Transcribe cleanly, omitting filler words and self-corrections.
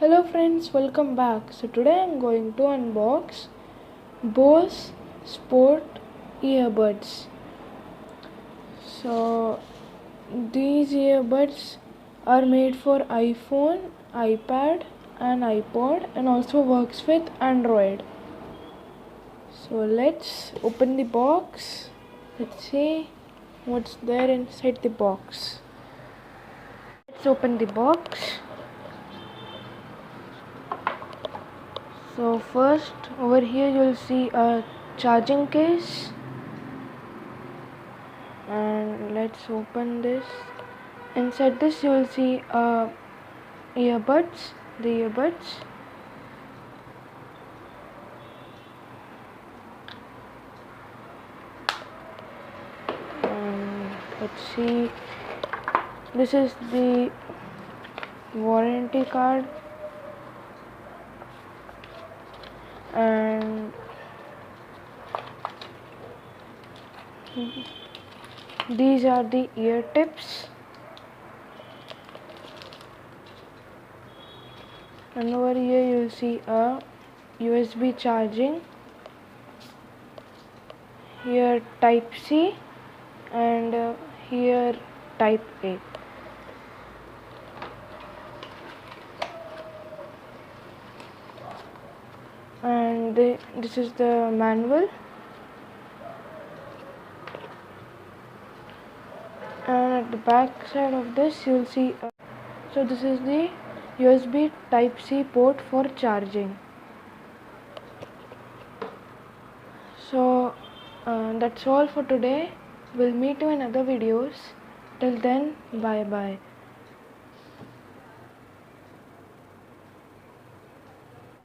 Hello friends, welcome back. So today I'm going to unbox Bose Sport Earbuds. So these earbuds are made for iPhone, iPad and iPod and also works with Android. So let's open the box. Let's see what's there inside the box. Let's open the box. So first over here you'll see a charging case, and let's open this. Inside this you will see the earbuds, and let's see, this is the warranty card, and these are the ear tips, and over here you'll see a USB charging, here type C, and here type A. And this is the manual, and at the back side of this you'll see so this is the USB type C port for charging. So that's all for today. We'll meet you in other videos. Till then, bye bye.